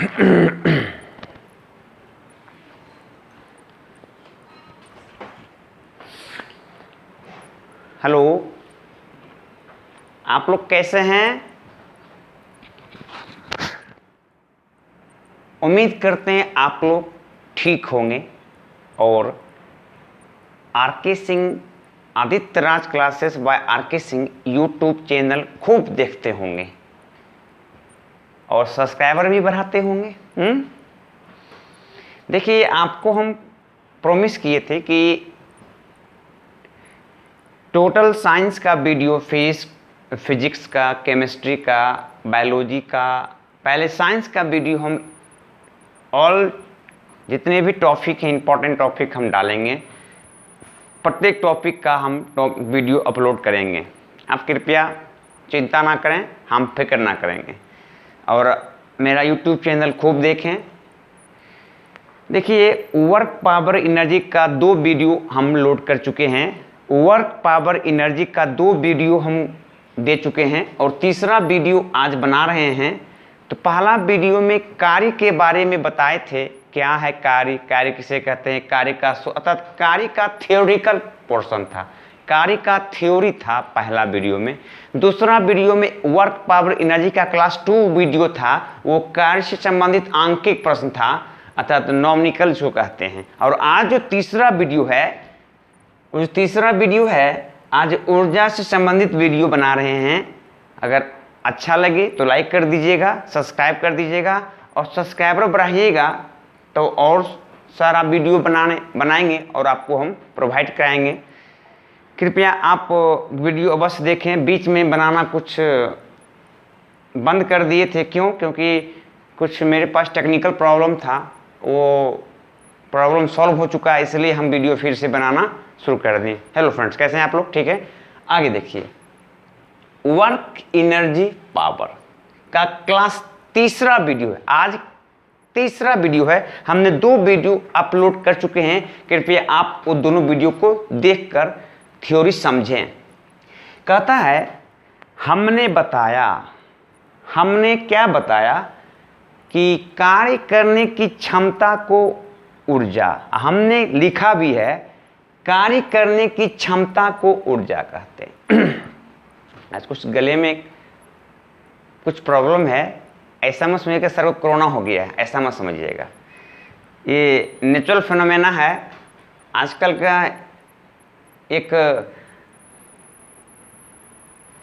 Hello, आप लोग कैसे हैं? उम्मीद करते हैं आप लोग ठीक होंगे और RK Singh Aditya Raj classes by RK Singh YouTube channel खूब देखते होंगे और सब्सक्राइबर भी बढ़ाते होंगे। देखिए, आपको हम प्रॉमिस किए थे कि टोटल साइंस का वीडियो, फिजिक्स का, केमिस्ट्री का, बायोलॉजी का, पहले साइंस का वीडियो हम ऑल जितने भी टॉपिक हैं, इंपॉर्टेंट टॉपिक हम डालेंगे। प्रत्येक टॉपिक का हम वीडियो अपलोड करेंगे। आप कृपया चिंता ना करें, हम फिक्र ना करेंगे और मेरा यूट्यूब चैनल खूब देखें। देखिए, वर्क पावर एनर्जी का 2 वीडियो हम लोड कर चुके हैं। वर्क पावर एनर्जी का 2 वीडियो हम दे चुके हैं और तीसरा वीडियो आज बना रहे हैं। तो पहला वीडियो में कार्य के बारे में बताए थे, क्या है कार्य, कार्य किसे कहते हैं, कार्य का अर्थात कार्य का थियोरिकल पोर्शन था, कार्य का थ्योरी था पहला वीडियो में। दूसरा वीडियो में वर्क पावर एनर्जी का क्लास 2 वीडियो था, वो कार्य से संबंधित आंकिक प्रश्न था, अर्थात नॉमिकल जो कहते हैं। और आज जो तीसरा वीडियो है, आज ऊर्जा से संबंधित वीडियो बना रहे हैं। अगर अच्छा लगे तो लाइक कर दीजिएगा, सब्सक्राइब कर दीजिएगा और सब्सक्राइबर बढ़ाइएगा तो और सारा वीडियो बनाएंगे और आपको हम प्रोवाइड कराएंगे। कृपया आप वीडियो अवश्य देखें। बीच में बनाना कुछ बंद कर दिए थे, क्योंकि कुछ मेरे पास टेक्निकल प्रॉब्लम था, वो प्रॉब्लम सॉल्व हो चुका है, इसलिए हम वीडियो फिर से बनाना शुरू कर दें। हेलो फ्रेंड्स, कैसे हैं आप लोग? ठीक है, आगे देखिए। वर्क एनर्जी पावर का क्लास तीसरा वीडियो है, आज तीसरा वीडियो है। हमने 2 वीडियो अपलोड कर चुके हैं। कृपया आप वो दोनों वीडियो को देखकर थ्योरी समझें। कहता है, हमने क्या बताया कि कार्य करने की क्षमता को ऊर्जा, हमने लिखा भी है, कार्य करने की क्षमता को ऊर्जा कहते हैं। आज कुछ गले में कुछ प्रॉब्लम है, ऐसा मत समझिएगा सर को कोरोना हो गया है, ऐसा मत समझिएगा। ये नेचुरल फिनोमेना है आजकल का। एक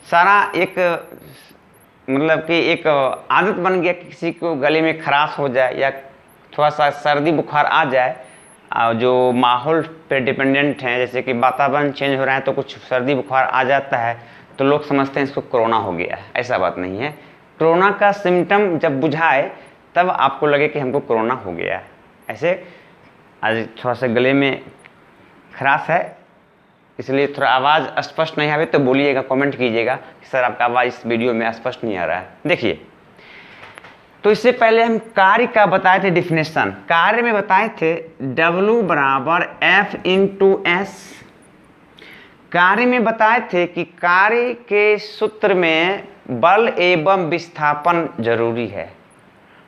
सारा मतलब कि एक आदत बन गया, किसी को गले में खराश हो जाए या थोड़ा सा सर्दी बुखार आ जाए, जो माहौल पे डिपेंडेंट हैं, जैसे कि वातावरण चेंज हो रहा है तो कुछ सर्दी बुखार आ जाता है, तो लोग समझते हैं इसको कोरोना हो गया है। ऐसा बात नहीं है। कोरोना का सिम्टम जब बुझाए तब आपको लगे कि हमको कोरोना हो गया है। ऐसे आज थोड़ा सा गले में खराश है, इसलिए थोड़ा आवाज़ स्पष्ट नहीं आवे तो बोलिएगा, कमेंट कीजिएगा कि सर आपका आवाज़ इस वीडियो में स्पष्ट नहीं आ रहा है। देखिए, तो इससे पहले हम कार्य का बताए थे डिफिनेशन। कार्य में बताए थे W बराबर F/S। कार्य में बताए थे कि कार्य के सूत्र में बल एवं विस्थापन जरूरी है,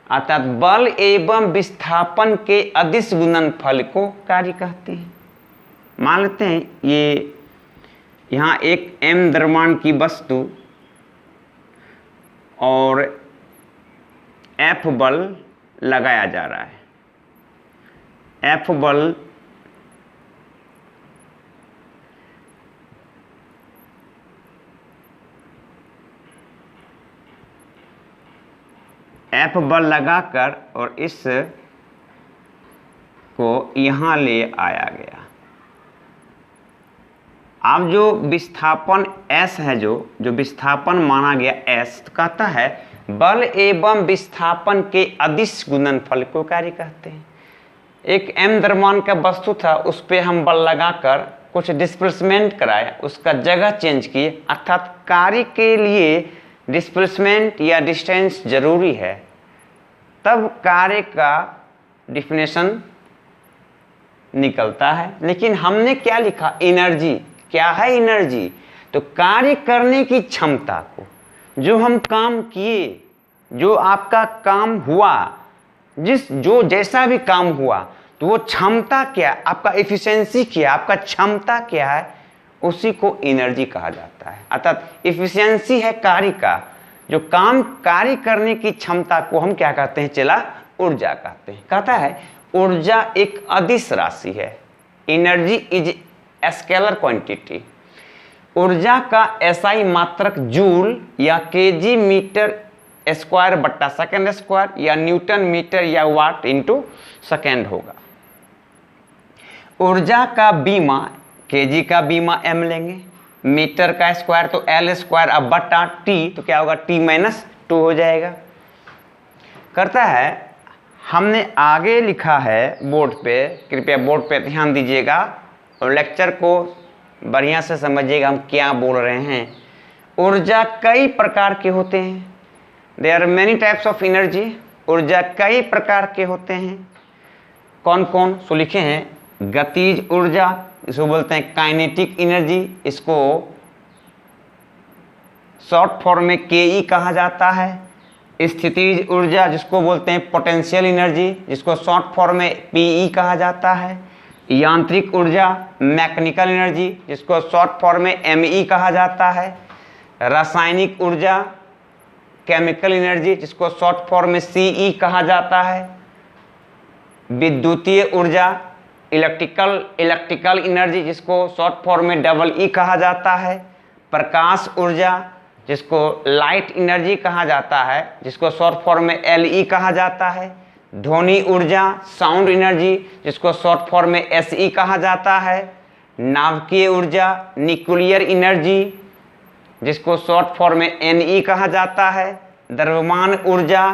अर्थात बल एवं विस्थापन के अदिश गुणनफल को कार्य कहते हैं। मान लेते हैं ये यहाँ एक m द्रव्यमान की वस्तु और F बल लगाया जा रहा है। F बल लगाकर और इस को यहाँ ले आया गया। अब जो विस्थापन S है, जो विस्थापन माना गया S, तो कहता है बल एवं विस्थापन के अदिश गुणनफल को कार्य कहते हैं। एक m द्रव्यमान का वस्तु था, उस पर हम बल लगाकर कुछ डिस्प्लेसमेंट कराए, उसका जगह चेंज किए, अर्थात कार्य के लिए डिस्प्लेसमेंट या डिस्टेंस जरूरी है, तब कार्य का डिफिनेशन निकलता है। लेकिन हमने क्या लिखा? एनर्जी। क्या है एनर्जी? तो कार्य करने की क्षमता को, जो हम काम किए, जो आपका काम हुआ, जो जैसा भी काम हुआ तो वो क्षमता क्या, आपका एफिशिएंसी क्या, आपका क्षमता क्या है, उसी को एनर्जी कहा जाता है। अर्थात एफिशिएंसी है कार्य का, जो काम कार्य करने की क्षमता को हम क्या कहते हैं चला, ऊर्जा कहते हैं। कहता है ऊर्जा एक अदिश राशि है, एनर्जी इज स्केलर क्वांटिटी। ऊर्जा का एसआई मात्रक जूल या केजी मीटर स्क्वायर बट्टा सेकंड स्क्वायर या न्यूटन मीटर या वाट इंटू सेकंड होगा। ऊर्जा का बीमा, केजी का बीमा m लेंगे, मीटर का स्क्वायर तो l स्क्वायर, अब बट्टा t तो क्या होगा t माइनस 2 हो जाएगा। करता है हमने आगे लिखा है बोर्ड पे, कृपया बोर्ड पे ध्यान दीजिएगा और लेक्चर को बढ़िया से समझिएगा हम क्या बोल रहे हैं। ऊर्जा कई प्रकार के होते हैं, there are many types of energy. ऊर्जा कई प्रकार के होते हैं, कौन कौन सो लिखे हैं। गतिज ऊर्जा, इसको बोलते हैं काइनेटिक एनर्जी, इसको शॉर्ट फॉर्म में के कहा जाता है। स्थितिज ऊर्जा जिसको बोलते हैं पोटेंशियल एनर्जी, जिसको शॉर्ट फॉर्म में पीई कहा जाता है। यांत्रिक ऊर्जा मैकेनिकल एनर्जी, जिसको शॉर्ट फॉर्म में एमई कहा जाता है। रासायनिक ऊर्जा केमिकल एनर्जी, जिसको शॉर्ट फॉर्म में सीई कहा जाता है। विद्युतीय ऊर्जा इलेक्ट्रिकल एनर्जी, जिसको शॉर्ट फॉर्म में डबल ई कहा जाता है। प्रकाश ऊर्जा जिसको लाइट एनर्जी कहा जाता है, जिसको शॉर्ट फॉर्म में एलई कहा जाता है। ध्वनि ऊर्जा साउंड एनर्जी, जिसको शॉर्ट फॉर्म में एसई कहा जाता है। नाभिकीय ऊर्जा न्यूक्लियर एनर्जी, जिसको शॉर्ट फॉर्म में एनई कहा जाता है। द्रव्यमान ऊर्जा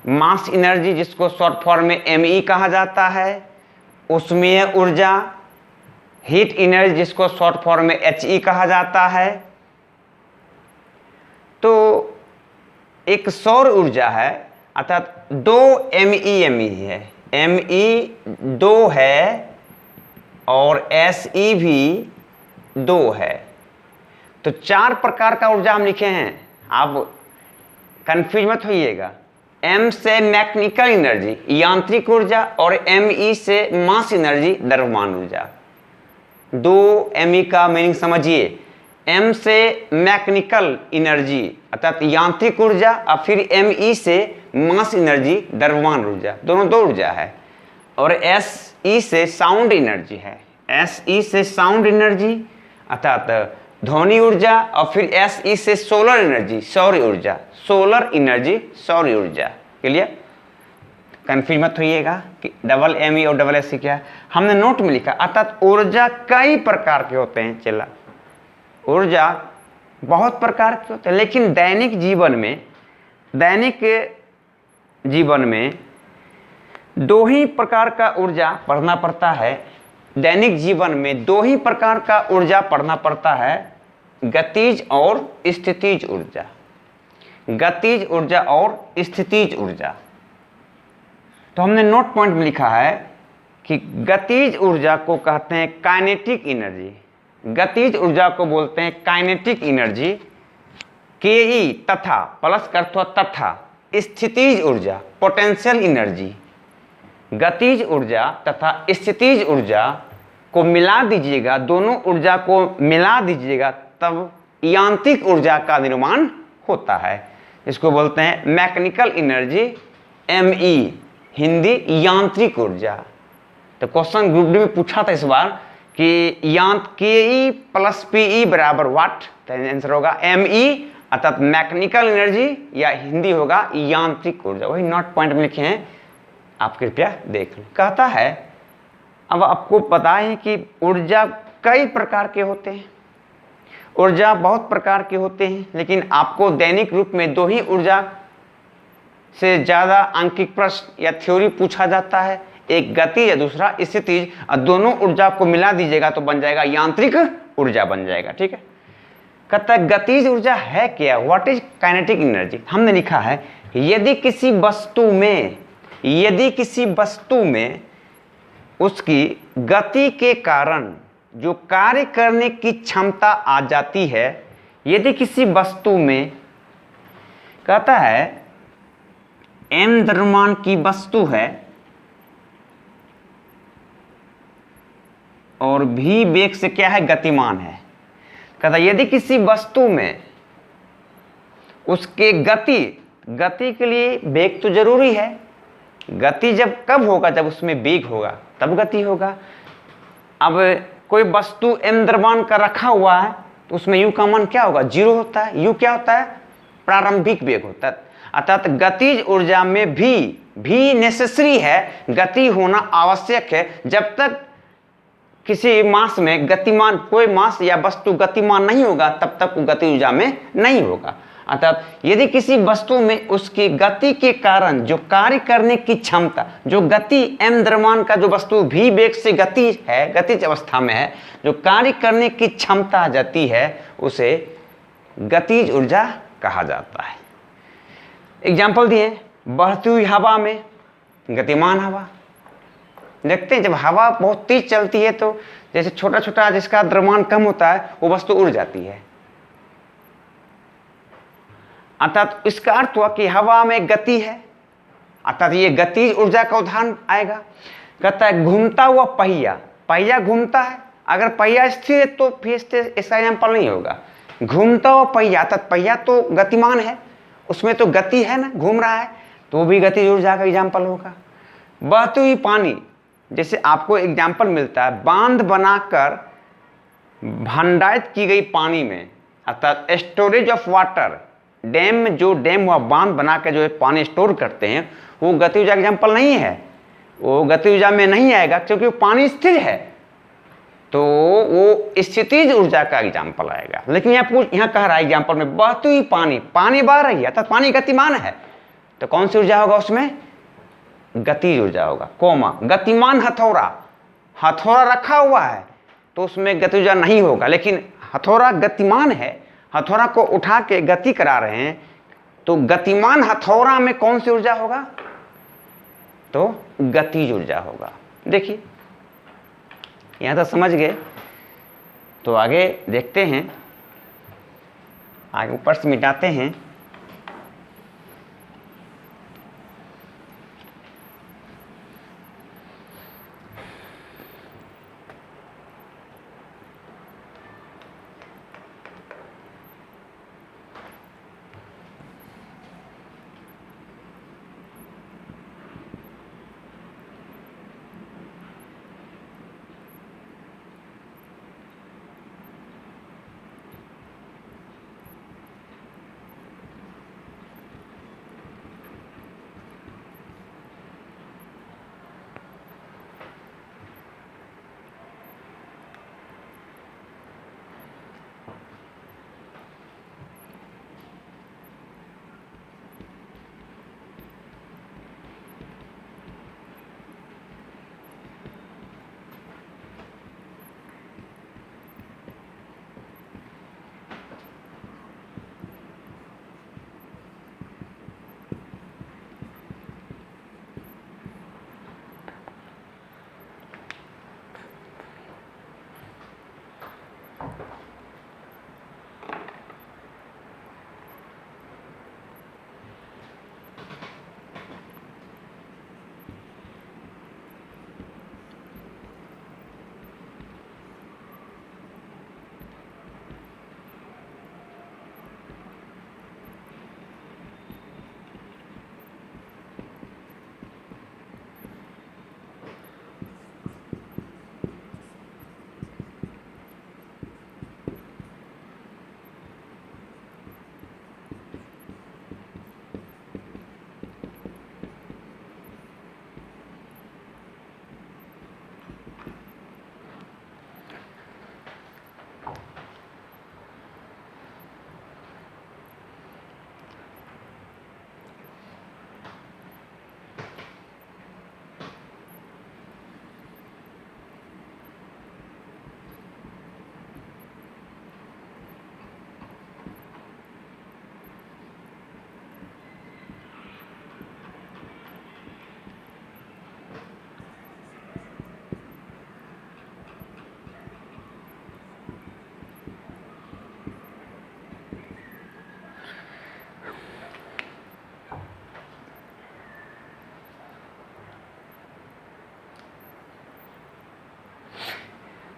मास एनर्जी, जिसको शॉर्ट फॉर्म में एमई कहा जाता है। ऊष्मीय ऊर्जा हीट एनर्जी, जिसको शॉर्ट फॉर्म में एचई कहा जाता है। तो एक सौर ऊर्जा है, अर्थात 2 एमई है, एमई 2 है और एसई भी 2 है। तो 4 प्रकार का ऊर्जा हम लिखे हैं, आप कंफ्यूज मत होइएगा। एम से मैकेनिकल एनर्जी यांत्रिक ऊर्जा और एमई से मास एनर्जी द्रव्यमान ऊर्जा। 2 एमई का मीनिंग समझिए। एम से मैकेनिकल एनर्जी अर्थात यांत्रिक ऊर्जा और फिर एमई से मास एनर्जी द्रव्यमान ऊर्जा, दोनों 2 ऊर्जा है। और एसई से साउंड एनर्जी है, एसई से साउंड एनर्जी अर्थात ध्वनि ऊर्जा। और फिर एसई से सोलर एनर्जी सौर ऊर्जा, सोलर एनर्जी सौर ऊर्जा। क्लियर, कंफ्यूज मत होइएगा कि डबल एमई और डबल एसई क्या है। हमने नोट में लिखा अर्थात ऊर्जा कई प्रकार के होते हैं। चला, ऊर्जा बहुत प्रकार के होते हैं, लेकिन दैनिक जीवन में 2 ही प्रकार का ऊर्जा पढ़ना पड़ता है। दैनिक जीवन में 2 ही प्रकार का ऊर्जा पढ़ना पड़ता है, गतिज और स्थितिज ऊर्जा। गतिज ऊर्जा और स्थितिज ऊर्जा। तो हमने नोट पॉइंट में लिखा है कि गतिज ऊर्जा को कहते हैं काइनेटिक एनर्जी। गतिज ऊर्जा को बोलते हैं काइनेटिक एनर्जी। के तथा प्लस करते तथा स्थितिज ऊर्जा पोटेंशियल एनर्जी। गतिज ऊर्जा तथा स्थितिज ऊर्जा को मिला दीजिएगा, दोनों ऊर्जा को मिला दीजिएगा तब यांत्रिक ऊर्जा का निर्माण होता है। इसको बोलते हैं मैकेनिकल एनर्जी, एमई हिंदी यांत्रिक ऊर्जा। तो क्वेश्चन ग्रुप डी में पूछा था इस बार कि के प्लस पीई बराबर वाट, तो आंसर होगा एमई अर्थात मैकेनिकल एनर्जी या हिंदी होगा यांत्रिक ऊर्जा। वही नोट पॉइंट में लिखे हैं, आप कृपया देख लें। कहता है अब आपको पता है कि ऊर्जा कई प्रकार के होते हैं, ऊर्जा बहुत प्रकार के होते हैं, लेकिन आपको दैनिक रूप में 2 ही ऊर्जा से ज़्यादा अंकित प्रश्न या थ्योरी पूछा जाता है, एक गति या दूसरा स्थितिज, और दोनों ऊर्जा को मिला दीजिएगा तो बन जाएगा यांत्रिक ऊर्जा बन जाएगा। ठीक है, कहता है गतिज ऊर्जा है क्या, व्हाट इज काइनेटिक एनर्जी। हमने लिखा है यदि किसी वस्तु में उसकी गति के कारण जो कार्य करने की क्षमता आ जाती है, यदि किसी वस्तु में कहता है m द्रव्यमान की वस्तु है और v वेग से क्या है, गतिमान है। कहता यदि किसी वस्तु में उसके गति के लिए वेग तो जरूरी है। गति जब कब होगा, जब उसमें वेग होगा तब गति होगा। अब कोई वस्तु m द्रव्यमान का रखा हुआ है तो उसमें u का मान क्या होगा, 0 होता है। u क्या होता है, प्रारंभिक वेग होता है। अर्थात गतिज ऊर्जा में भी नेसेसरी है, गति होना आवश्यक है। जब तक किसी मास में गतिमान, कोई मास या वस्तु गतिमान नहीं होगा तब तक वो गति ऊर्जा में नहीं होगा। अर्थात यदि किसी वस्तु में उसकी गति के कारण जो कार्य करने की क्षमता, जो गति m द्रव्यमान का जो वस्तु v वेग से गति है, गतिज अवस्था में है, जो कार्य करने की क्षमता आ जाती है, उसे गतिज ऊर्जा कहा जाता है। एग्जाम्पल दिए, बढ़ती हुई हवा में गतिमान हवा। देखते हैं जब हवा बहुत तेज चलती है तो जैसे छोटा छोटा जिसका द्रव्यमान कम होता है वो वस्तु उड़ जाती है। अर्थात इसका अर्थ हुआ कि हवा में गति है, अर्थात ये गति ऊर्जा का उदाहरण आएगा। कहता है घूमता हुआ पहिया घूमता है, अगर पहिया स्थिर है तो फिर इसका एग्जाम्पल नहीं होगा। घूमता हुआ पहिया, अर्थात पहिया तो गतिमान है, उसमें तो गति है ना, घूम रहा है, तो भी गति ऊर्जा का एग्जाम्पल होगा। बहती हुई पानी, जैसे आपको एग्जाम्पल मिलता है बांध बनाकर भंडारित की गई पानी में, अर्थात स्टोरेज ऑफ वाटर, डैम हुआ, बांध बना के जो पानी स्टोर करते हैं, वो गति ऊर्जा एग्जाम्पल नहीं है, वो गति ऊर्जा में नहीं आएगा क्योंकि वो पानी स्थिर है, तो वो स्थितिज ऊर्जा का एग्जाम्पल आएगा। लेकिन यहाँ कह रहा है एग्जाम्पल में बहती हुई पानी बह रही है, अर्थात पानी गतिमान है, तो कौन सी ऊर्जा होगा उसमें, गतिज ऊर्जा होगा। गतिमान हथौड़ा रखा हुआ है तो उसमें गति ऊर्जा नहीं होगा, लेकिन हथौड़ा गतिमान है, हथौड़ा को उठा के गति करा रहे हैं, तो गतिमान हथौड़ा में कौन सी ऊर्जा होगा, तो गतिज ऊर्जा होगा। देखिए यहां तक समझ गए, तो आगे देखते हैं, आगे ऊपर से मिटाते हैं।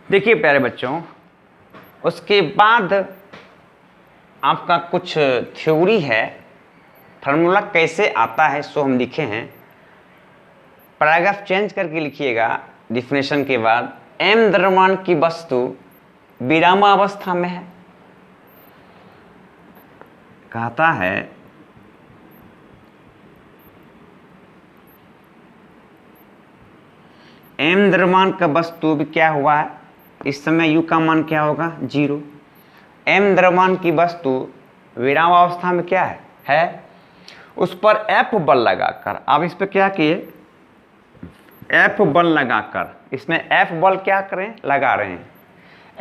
देखिए प्यारे बच्चों, उसके बाद आपका कुछ थ्योरी है, फार्मूला कैसे आता है सो हम लिखे हैं। पैराग्राफ चेंज करके लिखिएगा डिफिनेशन के बाद। m द्रव्यमान की वस्तु विरामावस्था में है, कहता है m द्रव्यमान का वस्तु भी क्या हुआ है, इस समय u का मान क्या होगा 0। m द्रव्यमान की वस्तु विरामावस्था में क्या है उस पर F बल लगाकर, आप इस पर क्या किए, F बल लगाकर, इसमें F बल क्या करें, लगा रहे हैं।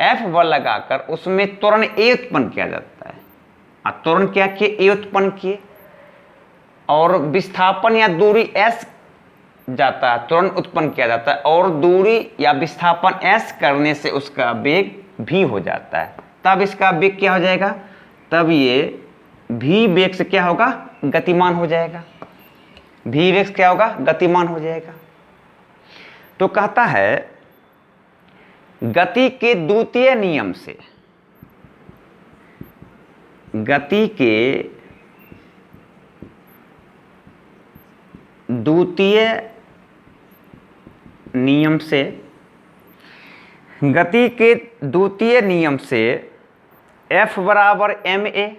F बल लगाकर उसमें त्वरण A उत्पन्न किया जाता है। त्वरण क्या किए, A उत्पन्न किए, और विस्थापन या दूरी S जाता है, त्वरण उत्पन्न किया जाता है, और दूरी या विस्थापन S करने से उसका वेग v हो जाता है। तब इसका वेग क्या हो जाएगा, तब ये v वेग से क्या होगा, गतिमान हो जाएगा। v वेग क्या होगा, गतिमान हो जाएगा। तो कहता है गति के द्वितीय नियम से, गति के द्वितीय नियम से, गति के द्वितीय नियम से F बराबर ma,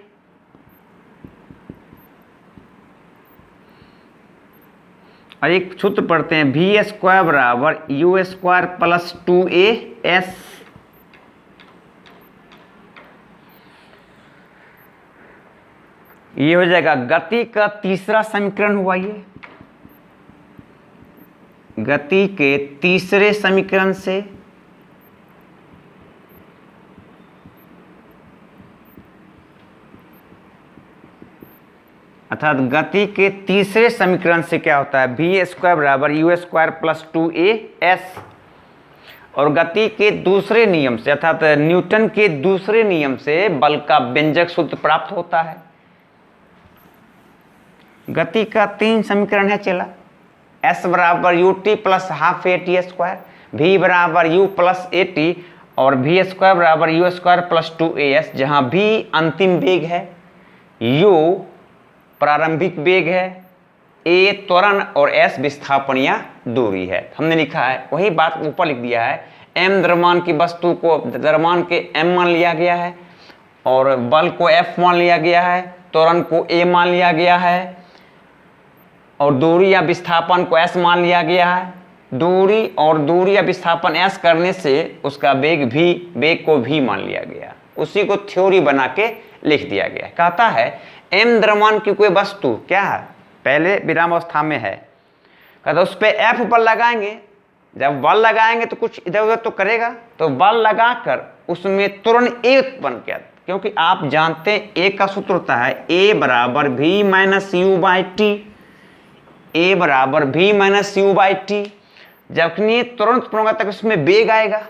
और एक सूत्र पढ़ते हैं v स्क्वायर बराबर u स्क्वायर प्लस 2as। ये हो जाएगा गति का तीसरा समीकरण हुआ। ये गति के तीसरे समीकरण से अर्थात गति के तीसरे समीकरण से क्या होता है, v स्क्वायर बराबर u स्क्वायर प्लस 2as। और गति के दूसरे नियम से अर्थात न्यूटन के दूसरे नियम से बल का व्यंजक सूत्र प्राप्त होता है। गति का 3 समीकरण है चला, s बराबर ut plus half at square, v बराबर u प्लस at, और v स्क्वायर बराबर u स्क्वायर प्लस 2as, जहाँ v अंतिम वेग है, u प्रारंभिक वेग है, a त्वरण और s विस्थापन या दूरी है। हमने लिखा है वही बात ऊपर लिख दिया है। m द्रव्यमान की वस्तु को द्रव्यमान के m मान लिया गया है, और बल को F मान लिया गया है, त्वरण को a मान लिया गया है, और दूरी या विस्थापन को s मान लिया गया है। दूरी या विस्थापन s करने से उसका वेग को v मान लिया गया। उसी को थ्योरी बना के लिख दिया गया। कहता है m द्रव्यमान की कोई वस्तु क्या है, पहले विरामावस्था में है, कहता उस पर F बल लगाएंगे। जब बल लगाएंगे तो कुछ इधर उधर तो करेगा, तो बल लगाकर उसमें तुरंत A उत्पन्न किया, क्योंकि आप जानते हैं A का सूत्र होता है A बराबर v minus u by T. A बराबर v minus u by T. जबकि तुरंत उत्पन्न होगा तक उसमें वेग आएगा,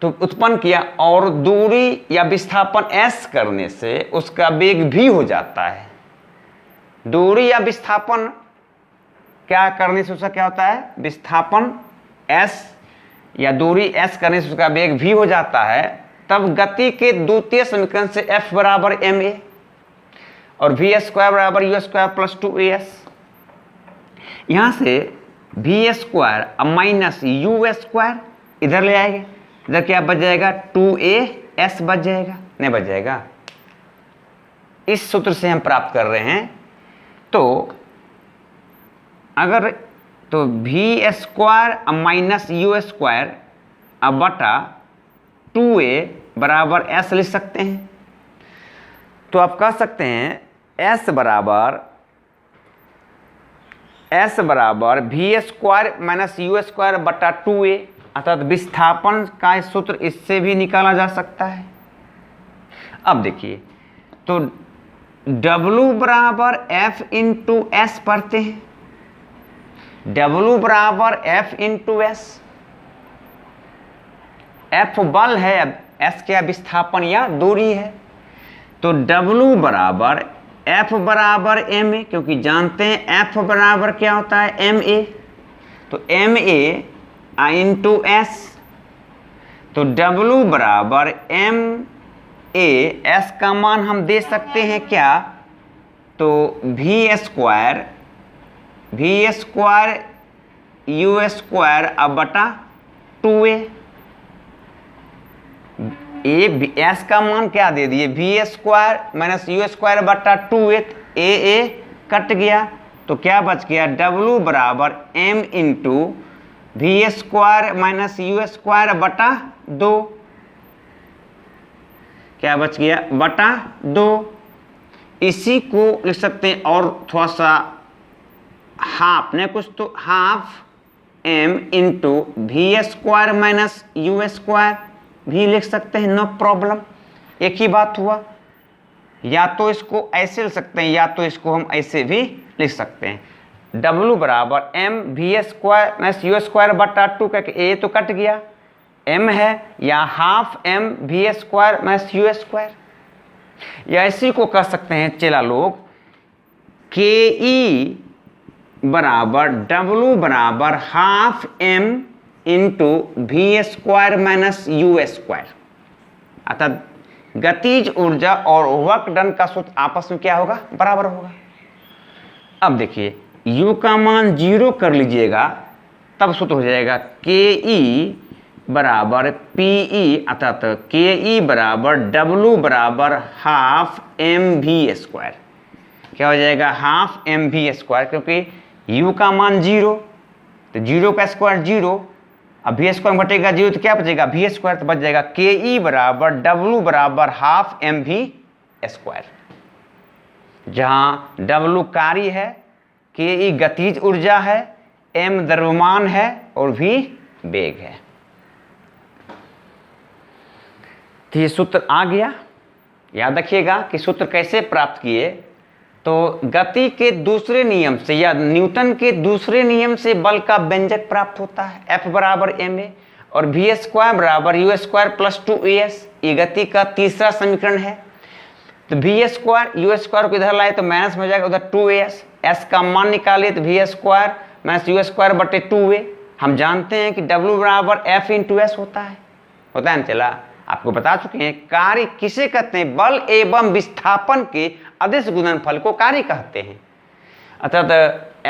तो उत्पन्न किया, और दूरी या विस्थापन s करने से उसका वेग v हो जाता है। दूरी या विस्थापन क्या करने से उसका क्या होता है, विस्थापन s या दूरी s करने से उसका वेग v हो जाता है। तब गति के द्वितीय समीकरण से F बराबर ma, और v स्क्वायर बराबर u स्क्वायर प्लस 2as। यहाँ से v square minus u square इधर ले आएंगे, इधर क्या बच जाएगा, 2as बच जाएगा, नहीं बच जाएगा। इस सूत्र से हम प्राप्त कर रहे हैं। तो अगर तो v square minus u square अब बटा 2a बराबर s लिख सकते हैं। तो आप कह सकते हैं s बराबर v square minus u square बटा 2a, अर्थात विस्थापन का सूत्र इससे भी निकाला जा सकता है। अब देखिए, तो W बराबर F इंटू एस पढ़ते हैं। W बराबर F इंटू एस, F बल है, अब S क्या विस्थापन या दूरी है। तो W बराबर F बराबर ma, क्योंकि जानते हैं F बराबर क्या होता है ma, तो ma इंटू एस। तो W बराबर एम ए, एस का मान हम दे सकते हैं क्या, तो वी स्क्वायर यू स्क्वायर अब बटा 2a। एस का मान क्या दे दिए, v square minus u square बटा 2a, ए कट गया तो क्या बच गया, W बराबर m into v square minus u square बटा 2, क्या बच गया, बटा 2। इसी को लिख सकते हैं और थोड़ा सा हाफ ने कुछ, तो half m into v square minus u square भी लिख सकते हैं, नो प्रॉब्लम, एक ही बात हुआ। या तो इसको ऐसे लिख सकते हैं या तो इसको हम ऐसे भी लिख सकते हैं, W बराबर m v square minus u square बटा 2 करके ए तो कट गया, m है, या half m v square minus u square, या इसी को कर सकते हैं चला लोग के ई बराबर W बराबर half m into v square minus u square, अर्थात गतिज ऊर्जा और वर्क डन का सूत्र आपस में क्या होगा, बराबर होगा। अब देखिए u का मान 0 कर लीजिएगा तब सूत्र हो जाएगा के ई बराबर पी ई, अर्थात के ई बराबर W बराबर हाफ एम वी स्क्वायर, क्या हो जाएगा, हाफ एम वी स्क्वायर, क्योंकि u का मान 0 तो 0 का स्क्वायर 0, अब वी स्क्वायर घटेगा 0 तो क्या बचेगा, वी स्क्वायर, तो बच जाएगा के ई बराबर W बराबर हाफ एम वी स्क्वायर, जहाँ W कार्य है, के ई गतिज ऊर्जा है, m द्रव्यमान है और v वेग है। तो ये सूत्र आ गया। याद रखिएगा कि सूत्र कैसे प्राप्त किए, तो गति के दूसरे नियम से या न्यूटन के दूसरे नियम से बल का व्यंजक प्राप्त होता है, F बराबर ma, और वी स्क्वायर बराबर यू स्क्वायर प्लस 2as, ये गति का तीसरा समीकरण है। तो वी स्क्वायर यू स्क्वायर को इधर लाए तो माइनस में हो जाएगा, उधर 2as, s का मान निकाले तो v square minus u square बटे 2a। हम जानते हैं कि W बराबर F इंटू एस होता है ना, चला आपको बता चुके हैं। कार्य किसे कहते हैं, बल एवं विस्थापन के अदिश गुणनफल को कार्य कहते हैं। अर्थात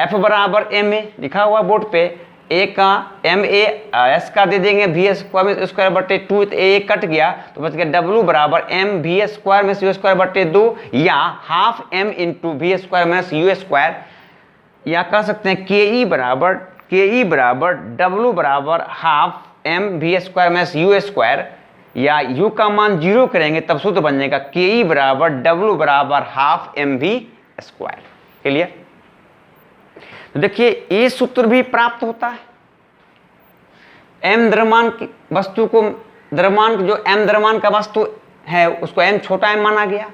F बराबर ma लिखा हुआ बोर्ड पे, a का ma s का दे देंगे वी स्क्वायर बटे 2, तो a कट गया तो बच गया W बराबर m v square minus u square बटे 2, या half m into v square minus u square, या कह सकते हैं के ई बराबर W बराबर half m v square minus u square, या u का मान 0 करेंगे तब सूत्र बन जाएगा के ई बराबर W बराबर half m v square. Clear. तो देखिए ये सूत्र भी प्राप्त होता है। m द्रव्यमान की वस्तु को, द्रव्यमान जो m द्रव्यमान का वस्तु है उसको m छोटा m माना गया,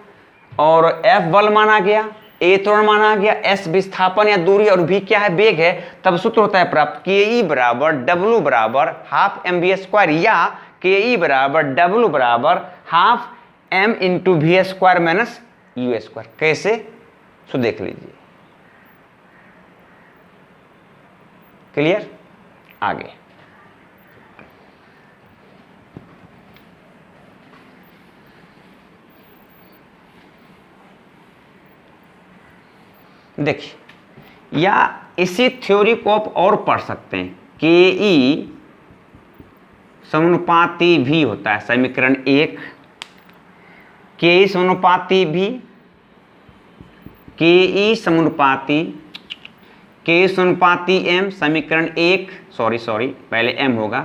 और F बल माना गया, a त्वरण माना गया, s विस्थापन या दूरी, और v क्या है, वेग है, तब सूत्र होता है प्राप्त के ई बराबर W बराबर हाफ एम वी स्क्वायर, या के ई बराबर W बराबर half m into v square minus u square. कैसे, सो देख लीजिए। क्लियर। आगे देखिए, या इसी थ्योरी को आप और पढ़ सकते हैं, के ई समानुपाती भी होता है, समीकरण 1, के ई समानुपाती भी, के ई समानुपाती एम, समीकरण 1, सॉरी पहले एम होगा,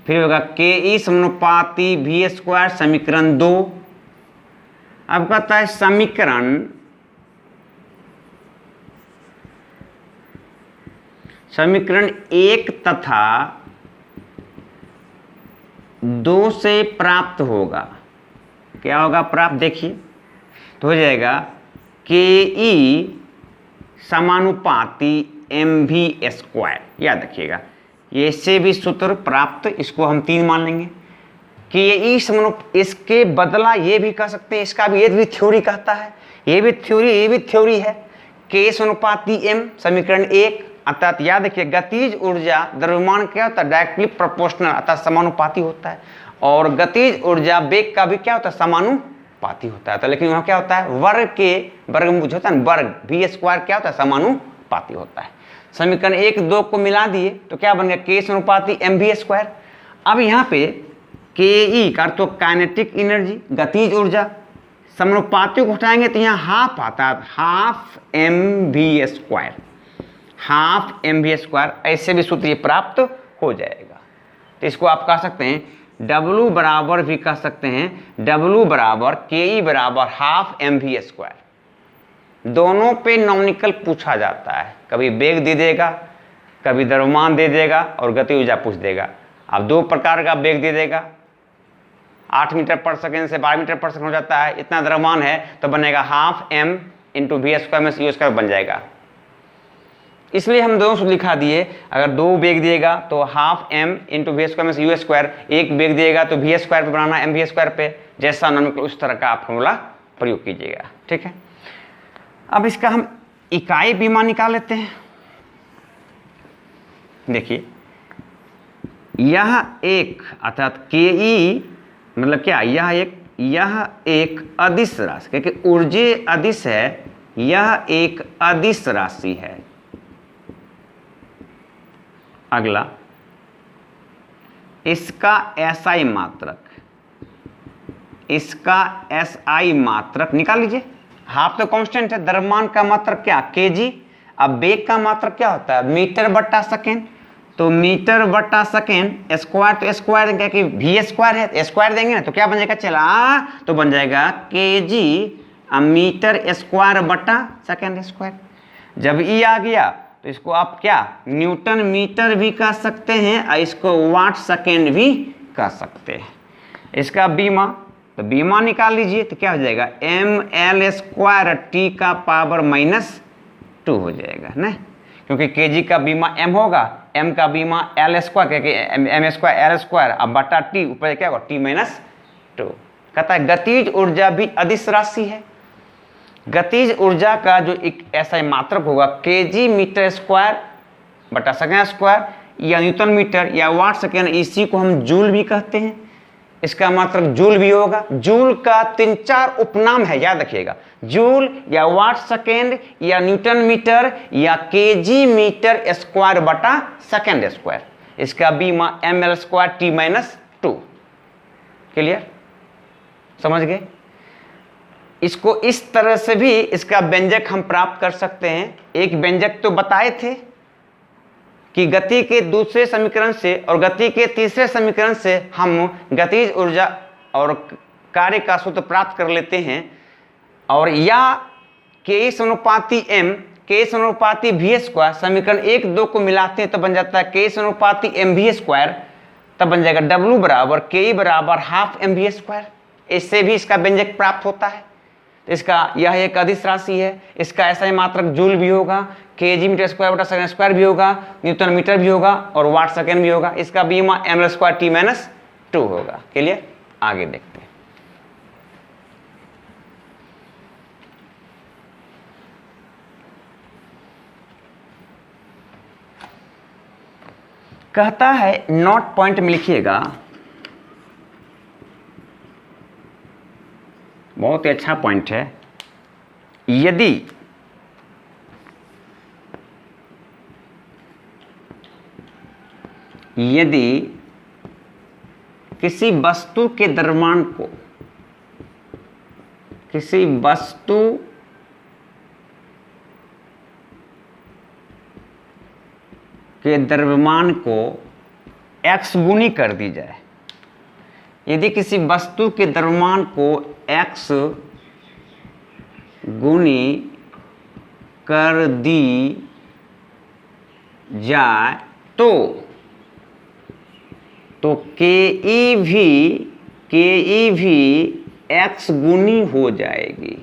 फिर होगा के ई समानुपाती वी स्क्वायर, समीकरण 2। अब कहता है समीकरण 1 तथा 2 से प्राप्त होगा, क्या होगा प्राप्त, देखिए तो हो जाएगा के ई समानुपाती एम वी स्क्वायर। याद रखिएगा ये से भी सूत्र प्राप्त, इसको हम 3 मान लेंगे। कि ये ई इसके बदला ये भी कह सकते हैं, इसका भी ये भी थ्योरी कहता है, ये भी थ्योरी है। के समानुपाती एम, समीकरण 1, अर्थात याद रखिए गतिज ऊर्जा द्रव्यमान क्या होता है, डायरेक्टली प्रोपोर्शनल, अर्थात समानुपाती होता है। और गतिज ऊर्जा वेग का भी क्या होता है, समानुपाती होता है। तो लेकिन वहाँ क्या होता है, वर्ग के वर्गमूल होता है ना, वर्ग v स्क्वायर क्या होता है, समानुपाती होता है। समीकरण 1 2 को मिला दिए तो क्या बन गया, k समानुपाती mv स्क्वायर। अब यहाँ पे ke का तो काइनेटिक एनर्जी, गतिज ऊर्जा, समानुपाती को उठाएंगे तो यहाँ हाफ आता है, half mv square, half mv square. ऐसे भी सूत्र ये प्राप्त हो जाएगा। तो इसको आप कह सकते हैं W बराबर भी कह सकते हैं W बराबर ke बराबर हाफ mv स्क्वायर। दोनों पे नॉमिकल पूछा जाता है, कभी वेग दे देगा, कभी द्रव्यमान दे देगा और गति ऊर्जा पूछ देगा। अब दो प्रकार का वेग दे देगा, 8 मीटर पर सेकेंड से 12 मीटर पर सेकेंड हो जाता है, इतना द्रव्यमान है तो बनेगा half m into v square में u स्क्वायर बन जाएगा। इसलिए हम दोनों सूत्र लिखा दिए, अगर दो वेग दिएगा तो half m into v square में u स्क्वायर, एक वेग दिएगा तो वी स्क्वायर पे बनाना mv स्क्वायर पे, जैसा नॉमिकल उस तरह का आप फॉर्मूला प्रयोग कीजिएगा। ठीक है, अब इसका हम इकाई विमा निकाल लेते हैं। देखिए यह एक अर्थात ke मतलब क्या, यह एक अदिश राशि, क्योंकि ऊर्जा अदिश है, यह एक अदिश राशि है। अगला इसका SI मात्रक, इसका SI मात्रक निकाल लीजिए। हाफ तो कांस्टेंट है, द्रव्यमान का मात्रक क्या, kg। अब वेग का मात्रक क्या होता है, मीटर बट्टा सेकेंड। तो मीटर बट्टा सेकेंड स्क्वायर, तो स्क्वायर देंगे कि वी स्क्वायर है, स्क्वायर देंगे ना तो क्या बन जाएगा, चला तो बन जाएगा kg मीटर स्क्वायर बट्टा सेकेंड स्क्वायर। जब ई आ गया तो इसको आप क्या न्यूटन मीटर भी कह सकते हैं और इसको वाट सेकेंड भी कह सकते हैं। इसका बीमा, तो बीमा निकाल लीजिए तो क्या हो जाएगा, ml स्क्वायर t का पावर -2 हो जाएगा ना, क्योंकि kg का बीमा m होगा, m का बीमा l स्क्वायर, क्योंकि m स्क्वायर l स्क्वायर, अब बटा t ऊपर क्या होगा t-2। कहता है गतिज ऊर्जा भी अदिश राशि है। गतिज ऊर्जा का जो एक ऐसा मात्रक होगा kg मीटर स्क्वायर बटा सेकेंड स्क्वायर या न्यूटन मीटर या वाट सेकेंड, इसी को हम जूल भी कहते हैं। इसका मात्रक जूल भी होगा। जूल का 3-4 उपनाम है, याद रखिएगा, जूल या वाट सेकेंड या न्यूटन मीटर या kg मीटर स्क्वायर बटा सेकेंड स्क्वायर। इसका बीमा ml स्क्वायर t-2। क्लियर, समझ गए। इसको इस तरह से भी इसका व्यंजक हम प्राप्त कर सकते हैं। एक व्यंजक तो बताए थे कि गति के दूसरे समीकरण से और गति के तीसरे समीकरण से हम गतिज ऊर्जा और कार्य का सूत्र प्राप्त कर लेते हैं, और या के समानुपाती m के समानुपाती वी स्क्वायर, समीकरण 1 2 को मिलाते हैं तो बन जाता है के समानुपाती mv स्क्वायर, तब बन जाएगा w बराबर ke बराबर हाफ mv स्क्वायर। इससे भी इसका व्यंजक प्राप्त होता है। इसका यह एक अदिश राशि है, इसका ऐसा ही मात्रक जूल भी होगा, kg मीटर स्क्वायर बटा सेकेंड स्क्वायर भी होगा, न्यूटन मीटर भी होगा और वाट सेकेंड भी होगा। इसका बीमा ml स्क्वायर t-2 होगा। क्लियर, आगे देखते हैं। कहता है नोट पॉइंट में लिखिएगा, बहुत ही अच्छा पॉइंट है। यदि किसी वस्तु के द्रव्यमान को, किसी वस्तु के द्रव्यमान को x गुनी कर दी जाए, यदि किसी वस्तु के द्रव्यमान को x गुनी कर दी जाए तो ke भी x गुनी हो जाएगी।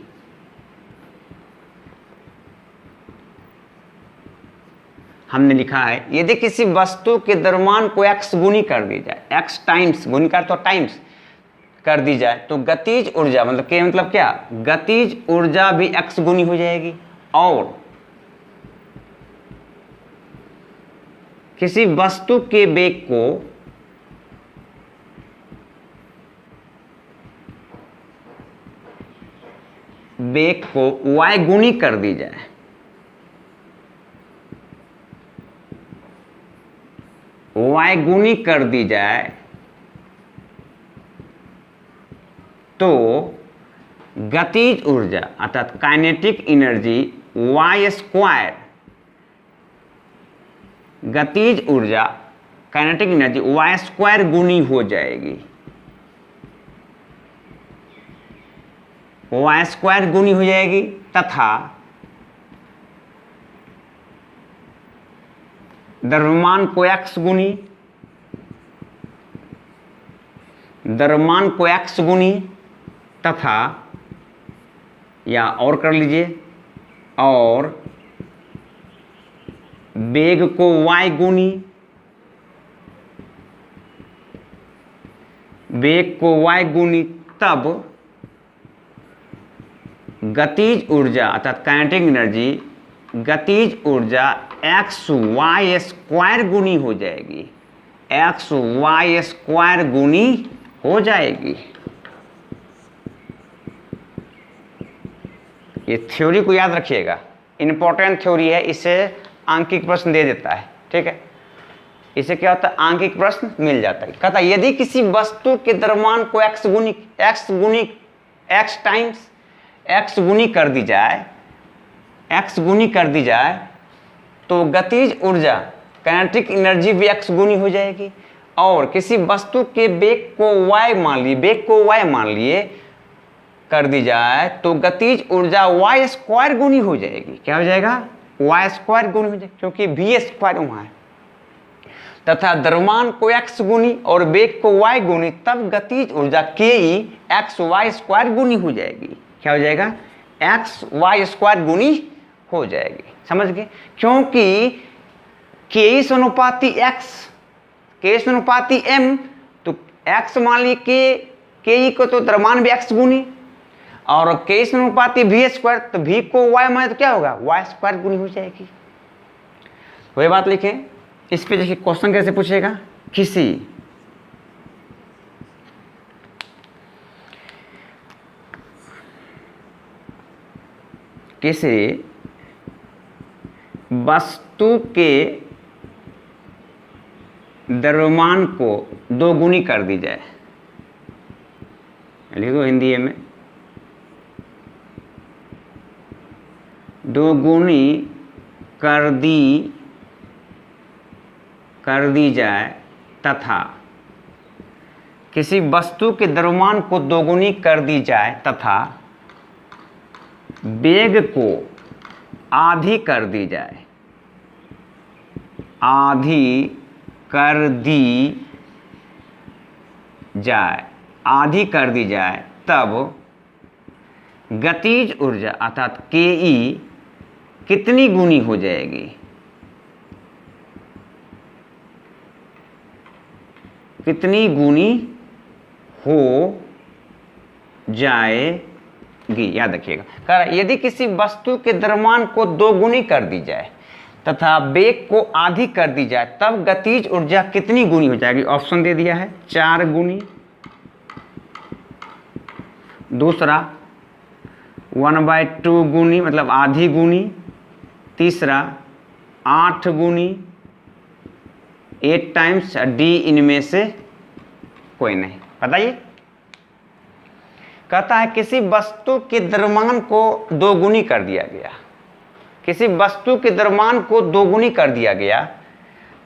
हमने लिखा है यदि किसी वस्तु के द्रव्यमान को x गुनी कर दी जाए, x टाइम्स, गुनी कर तो टाइम्स कर दी जाए, तो गतिज ऊर्जा मतलब के मतलब क्या, गतिज ऊर्जा भी x गुनी हो जाएगी। और किसी वस्तु के वेग को वेग को y गुनी कर दी जाए, y गुनी कर दी जाए तो गतिज ऊर्जा अर्थात काइनेटिक एनर्जी y स्क्वायर, गतिज ऊर्जा काइनेटिक एनर्जी y स्क्वायर गुनी हो जाएगी, y स्क्वायर गुनी हो जाएगी तथा द्रव्यमान को x गुनी, द्रव्यमान को x गुनी तथा या और कर लीजिए, और वेग को y गुनी, वेग को y गुनी, तब गतिज ऊर्जा अर्थात काइनेटिक एनर्जी, गतिज ऊर्जा एक्स वाई स्क्वायर गुनी हो जाएगी, एक्स वाई स्क्वायर गुनी हो जाएगी। ये थ्योरी को याद रखिएगा, इंपॉर्टेंट थ्योरी है, इसे आंकिक प्रश्न दे देता है, ठीक है। इसे क्या होता है, आंकिक प्रश्न मिल जाता है। कहता है यदि किसी वस्तु के द्रव्यमान को एक्स टाइम्स एक्स गुनी कर दी जाए, एक्स गुनी कर दी जाए तो गतिज ऊर्जा काइनेटिक एनर्जी भी एक्स गुनी हो जाएगी, और किसी वस्तु के वेग को y मान लिए, वेग को y मान लिए कर दी जाए तो गतिज ऊर्जा y स्क्वायर गुनी हो जाएगी। क्या हो जाएगा, y स्क्वायर गुनी हो जाएगी, क्योंकि v स्क्वायर वहाँ है, तथा द्रव्यमान को x गुनी और वेग को y गुनी, तब गतिज ऊर्जा के एक्स वाई स्क्वायर गुनी हो जाएगी। क्या हो जाएगा, एक्स वाई स्क्वायर गुनी हो जाएगी। समझ गए, क्योंकि के समानुपाती एक्स, के समानुपाती एम, तो एक्स मान ली के को तो द्रव्यमान भी एक्स गुनी, और के समानुपाती वी स्क्वायर, तो वी को वाई माने तो क्या होगा, वाई स्क्वायर गुनी हो जाएगी। वही बात लिखे इस पे। देखिए क्वेश्चन कैसे पूछेगा, किसी वस्तु के द्रव्यमान को दो गुनी कर दी जाए, लिखो हिंदी में, दो गुनी कर दी जाए तथा किसी वस्तु के द्रव्यमान को दोगुनी कर दी जाए तथा वेग को आधी कर दी जाए, आधी कर दी जाए, तब गतिज ऊर्जा अर्थात के ई कितनी गुनी हो जाएगी, कितनी गुनी हो जाएगी। याद रखिएगा, यदि किसी वस्तु के द्रव्यमान को दो गुनी कर दी जाए तथा वेग को आधी कर दी जाए, तब गतिज ऊर्जा कितनी गुनी हो जाएगी। ऑप्शन दे दिया है, 4 गुनी, दूसरा 1/2 गुनी मतलब आधी गुनी, तीसरा 8 गुनी, 8 टाइम्स, डी इनमें से कोई नहीं। बताइए, कहता है किसी वस्तु के द्रव्यमान को दो गुनी कर दिया गया, किसी वस्तु के द्रव्यमान को दो गुनी कर दिया गया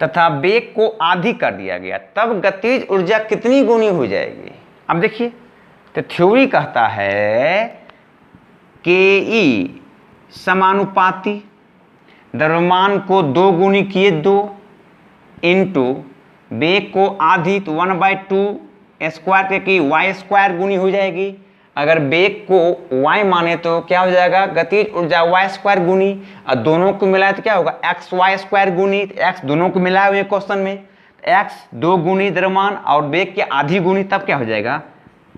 तथा वेग को आधी कर दिया गया, तब गतिज ऊर्जा कितनी गुनी हो जाएगी। अब देखिए, तो थ्योरी कहता है के ई समानुपाती, द्रव्यमान को दो गुनी किए 2 इंटू वेग को आधी, तो 1/2 स्क्वायर की वाई स्क्वायर गुनी हो जाएगी। अगर वेग को y माने तो क्या हो जाएगा, गतिज ऊर्जा y स्क्वायर गुनी, और दोनों को मिलाए तो क्या होगा, एक्स वाई स्क्वायर गुनी, x दोनों को मिलाए हुए क्वेश्चन में, x 2 गुनी द्रव्यमान और वेग के आधी गुनी, तब क्या हो जाएगा,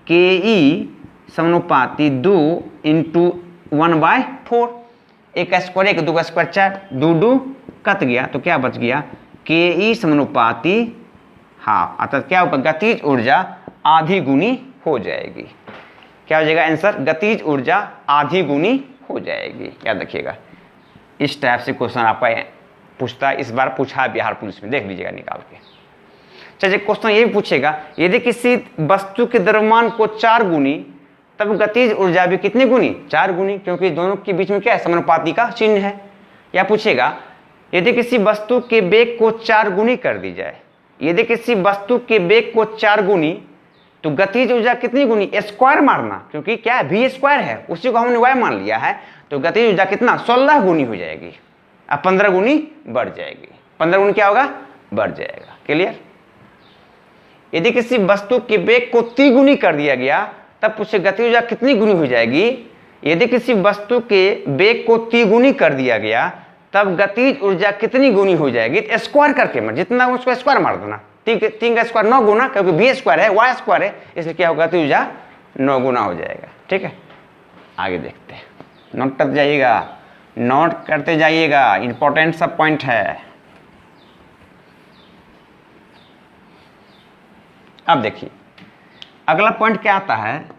के ई समानुपाती 2 इंटू 1/4, एक स्क्वायर एक, 2 स्क्वायर 4, 2 कट गया तो क्या बच गया, के ई समानुपाती हाफ, अर्थात क्या होगा, गतिज ऊर्जा आधी गुनी हो जाएगी। क्या हो जाएगा आंसर, गतिज ऊर्जा आधी गुनी हो जाएगी। याद रखिएगा, इस टाइप से क्वेश्चन आपका पूछता है, इस बार पूछा है बिहार पुलिस में, देख लीजिएगा निकाल के। चलिए क्वेश्चन ये भी पूछेगा, यदि किसी वस्तु के द्रव्यमान को 4 गुनी, तब गतिज ऊर्जा भी कितनी गुनी, 4 गुनी, क्योंकि दोनों के बीच में क्या है, समानुपाती का चिन्ह है। या पूछेगा यदि किसी वस्तु के वेग को 4 गुनी कर दी जाए, यदि किसी वस्तु के वेग को 4 गुनी, तो गतिज ऊर्जा कितनी गुनी, स्क्वायर मारना, क्योंकि क्या है v स्क्वायर है, उसी को हमने y मान लिया है, तो गतिज ऊर्जा कितना 16 गुनी हो जाएगी। अब 15 गुनी बढ़ जाएगी, 15 गुनी क्या होगा, बढ़ जाएगा। क्लियर। यदि किसी वस्तु के वेग को 3 गुनी कर दिया गया, तब पूछे गतिज ऊर्जा कितनी गुनी हो जाएगी। यदि किसी वस्तु के वेग को 3 गुनी कर दिया गया, तब गतिज ऊर्जा कितनी गुनी हो जाएगी, स्क्वायर करके मत, जितना उसको स्क्वायर मार देना, 3 का स्क्वायर 9 गुना, क्योंकि v स्क्वायर है y स्क्वायर है, इसलिए क्या होगा, गतिज ऊर्जा 9 गुना हो जाएगा। ठीक है, आगे देखते हैं, नोट करते जाइएगा, नोट करते जाइएगा, इंपॉर्टेंट सब पॉइंट है। अब देखिए अगला पॉइंट क्या आता है,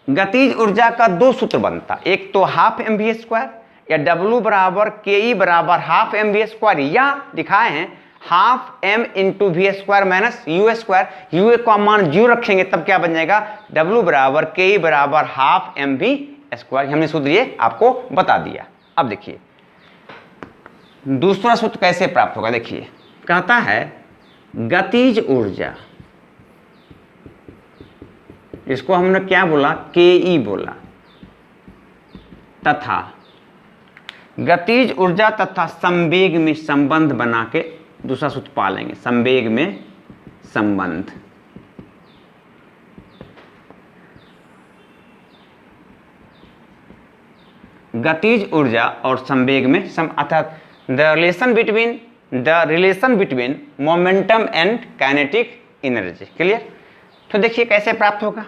गतिज ऊर्जा का 2 सूत्र बनता, एक तो हाफ mv स्क्वायर या W बराबर ke बराबर हाफ mv स्क्वायर, या दिखाए हैं half m into v square minus u square, u का मान 0 रखेंगे तब क्या बन जाएगा, W बराबर ke बराबर हाफ mv स्क्वायर। हमने सूत्र ये आपको बता दिया। अब देखिए दूसरा सूत्र कैसे प्राप्त होगा, देखिए कहता है गतिज ऊर्जा, इसको हमने क्या बोला, ke बोला, तथा गतिज ऊर्जा तथा संवेग में संबंध बना के दूसरा सूत्र पालेंगे, संवेग में संबंध। गतिज ऊर्जा और संवेग में अर्थात the relation between momentum and kinetic energy. Clear. तो देखिए कैसे प्राप्त होगा,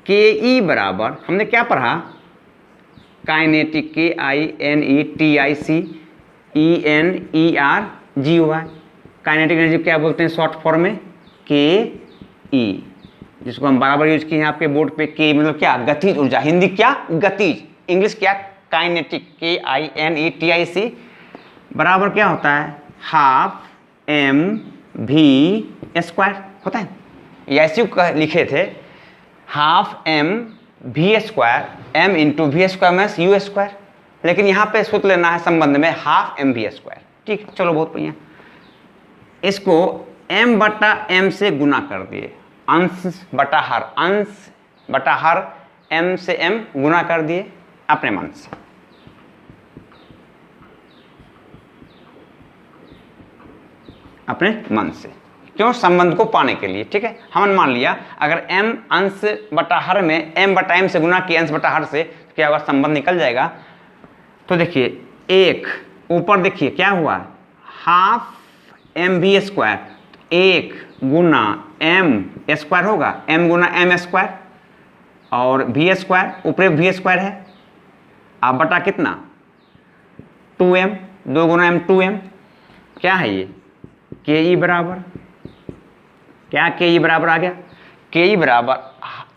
के बराबर हमने क्या पढ़ा, kinetic KINETIC ENERGY, kinetic energy क्या बोलते हैं शॉर्ट फॉर्म में, KE, जिसको हम बराबर यूज किए हैं आपके बोर्ड पे, के मतलब क्या, गतिज ऊर्जा, हिंदी क्या गतिज, इंग्लिश क्या काइनेटिक KINETIC, बराबर क्या होता है हाफ mv स्क्वायर होता है, ऐसे लिखे थे half mv square m into v square minus u square, लेकिन यहाँ पे सूत्र लेना है संबंध में हाफ mv स्क्वायर। ठीक, चलो बहुत बढ़िया, इसको m बटा m से गुना कर दिए, अंश बटा हर m से m गुना कर दिए अपने मन से, अपने मन से, क्यों, संबंध को पाने के लिए। ठीक है, हमने मान लिया अगर m अंश बटा हर में m बटा m से गुना किया अंश बटा हर से, तो क्या होगा, संबंध निकल जाएगा। तो देखिए एक ऊपर देखिए क्या हुआ, हाफ mv स्क्वायर, 1 गुना m स्क्वायर होगा, m गुना m स्क्वायर, और v स्क्वायर ऊपर v स्क्वायर है, आप बटा कितना 2m, 2 गुना m 2m, क्या है ये ke बराबर, क्या ke बराबर आ गया, ke बराबर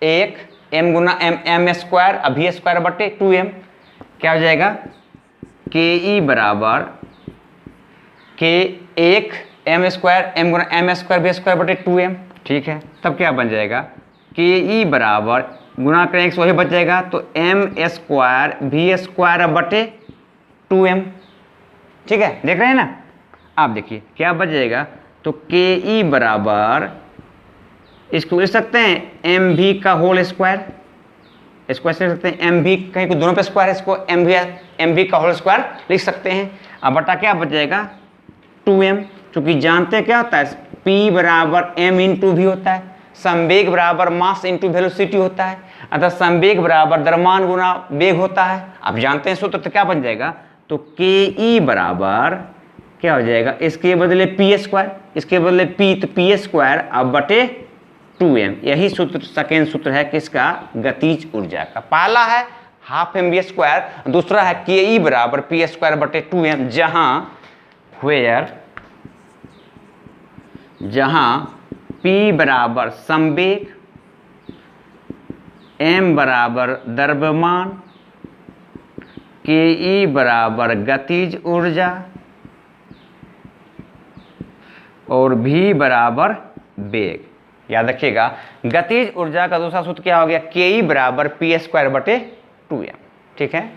1 m गुना m स्क्वायर, अब v स्क्वायर बटे 2m, क्या हो जाएगा ke बराबर के 1 m स्क्वायर m गुना m स्क्वायर v स्क्वायर बटे 2m। ठीक है, तब क्या बन जाएगा, ke बराबर गुना करेंगे वही बच जाएगा, तो m स्क्वायर v स्क्वायर बटे 2m। ठीक है, देख रहे हैं ना, आप देखिए क्या बच जाएगा, तो ke बराबर इसको लिख सकते हैं mv का होल स्क्वायर, इसको ऐसे लिख सकते हैं mv, कहीं को दोनों पे स्क्वायर है, इसको mv का होल स्क्वायर लिख सकते हैं। अब बटा क्या बच जाएगा 2m, क्योंकि जानते हैं क्या होता है, p बराबर m इंटू वी होता है, संवेग बराबर मास इंटू वेलोसिटी होता है, अर्थात संवेग बराबर द्रव्यमान गुना वेग होता है। आप जानते हैं सूत्र, तो क्या बन जाएगा, तो ke बराबर क्या हो जाएगा, इसके बदले p स्क्वायर, इसके बदले p, तो p स्क्वायर अब बटे 2m। यही सूत्र सेकेंड सूत्र है किसका, गतिज ऊर्जा का। पहला है हाफ mv स्क्वायर, दूसरा है ke बराबर p स्क्वायर बटे 2m, जहां p बराबर संवेग m बराबर द्रव्यमान, के ई बराबर गतिज ऊर्जा और v बराबर वेग। याद रखिएगा, गतिज ऊर्जा का दूसरा सूत्र क्या हो गया, के ई बराबर पी स्क्वायर बटे 2m। ठीक है,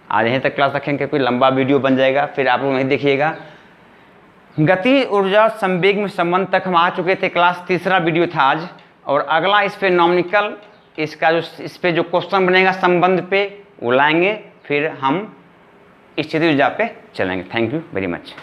आज यहीं तक क्लास रखेंगे, कोई लंबा वीडियो बन जाएगा, फिर आप लोग नहीं देखिएगा। गति ऊर्जा और संवेग में संबंध तक हम आ चुके थे, क्लास तीसरा वीडियो था आज। और अगला इस पे नॉमिकल, इसका जो इस पे जो क्वेश्चन बनेगा संबंध पे वो लाएंगे, फिर हम स्थिति ऊर्जा पे चलेंगे। Thank you very much.